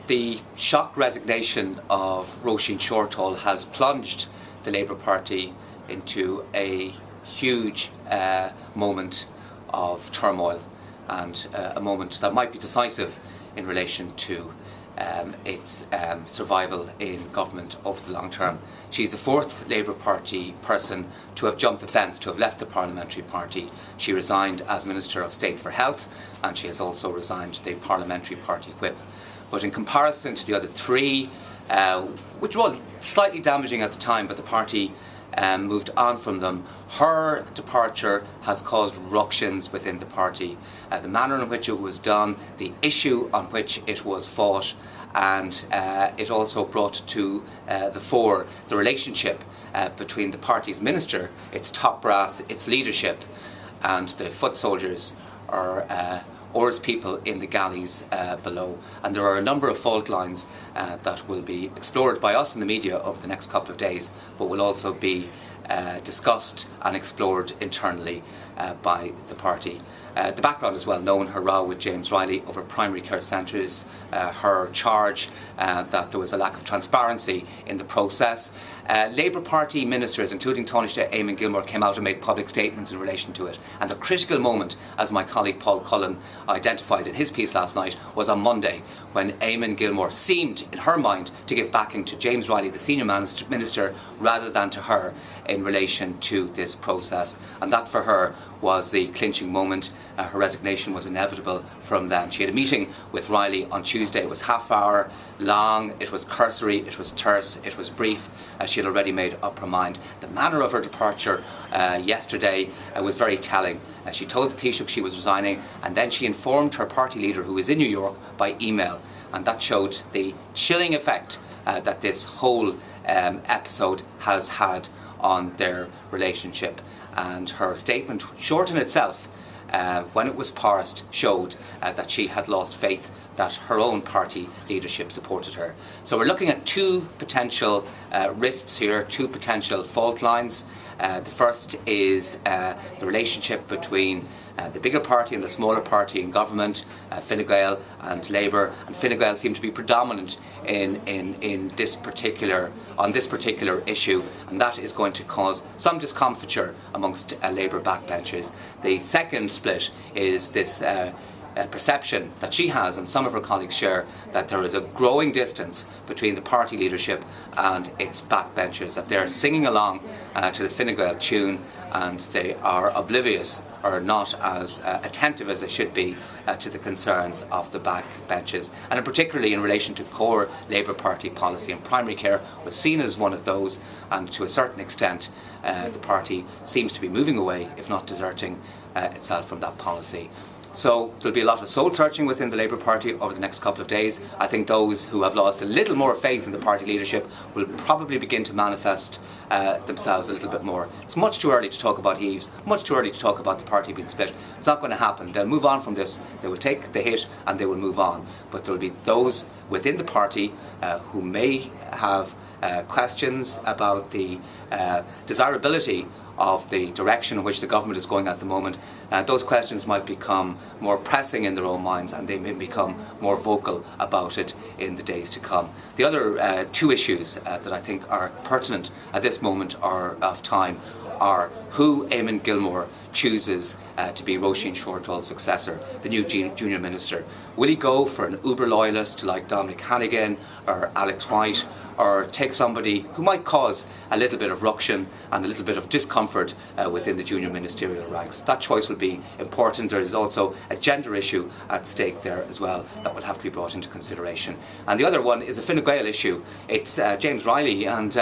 The shock resignation of Roisin Shortall has plunged the Labour Party into a huge moment of turmoil, and a moment that might be decisive in relation to its survival in government over the long term. She's the fourth Labour Party person to have jumped the fence, to have left the parliamentary party. She resigned as Minister of State for Health, and she has also resigned the parliamentary party whip. But in comparison to the other three, which were all slightly damaging at the time, but the party moved on from them, her departure has caused ructions within the party. The manner in which it was done, the issue on which it was fought, and it also brought to the fore the relationship between the party's minister, its top brass, its leadership, and the foot soldiers, or as people in the galleys below. And there are a number of fault lines that will be explored by us in the media over the next couple of days, but will also be discussed and explored internally by the party. The background is well known: her row with James Riley over primary care centres, her charge that there was a lack of transparency in the process. Labour Party ministers, including Taoiseach Eamon Gilmore, came out and made public statements in relation to it. And the critical moment, as my colleague Paul Cullen identified in his piece last night, was on Monday, when Eamon Gilmore seemed, in her mind, to give backing to James Riley, the senior minister, rather than to her in relation to this process. And that, for her, was the clinching moment. Her resignation was inevitable from then. She had a meeting with Riley on Tuesday. It was half-hour long, it was cursory, it was terse, it was brief. She had already made up her mind. The manner of her departure yesterday was very telling. She told the Taoiseach she was resigning, and then she informed her party leader, who was in New York, by email. And that showed the chilling effect that this whole episode has had on their relationship. And her statement, short in itself, when it was parsed, showed that she had lost faith that her own party leadership supported her. So we're looking at two potential rifts here, two potential fault lines. The first is the relationship between the bigger party and the smaller party in government, Fine Gael and Labour, and Fine Gael seem to be predominant on this particular issue, and that is going to cause some discomfiture amongst Labour backbenchers. The second split is this perception that she has, and some of her colleagues share, that there is a growing distance between the party leadership and its backbenchers, that they're singing along to the Fine Gael tune, and they are oblivious or not as attentive as they should be to the concerns of the backbenches, and particularly in relation to core Labour Party policy. And primary care was seen as one of those, and to a certain extent the party seems to be moving away, if not deserting itself from that policy. So there'll be a lot of soul searching within the Labour Party over the next couple of days. I think those who have lost a little more faith in the party leadership will probably begin to manifest themselves a little bit more. It's much too early to talk about heaves, much too early to talk about the party being split. It's not going to happen. They'll move on from this, they will take the hit and they will move on. But there will be those within the party who may have questions about the desirability of the direction in which the government is going at the moment. Those questions might become more pressing in their own minds, and they may become more vocal about it in the days to come. The other two issues that I think are pertinent at this moment of time are who Eamon Gilmore chooses to be Roisin Shortall's successor, the new junior minister. Will he go for an uber loyalist like Dominic Hannigan or Alex White, or take somebody who might cause a little bit of ruction and a little bit of discomfort within the junior ministerial ranks? That choice will be important. There is also a gender issue at stake there as well that will have to be brought into consideration. And the other one is a Fine Gael issue. It's James Riley and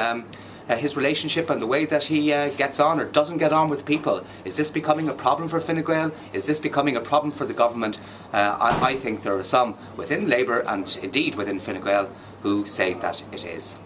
his relationship and the way that he gets on or doesn't get on with people. Is this becoming a problem for Fine Gael? Is this becoming a problem for the government? I think there are some within Labour and indeed within Fine Gael who say that it is.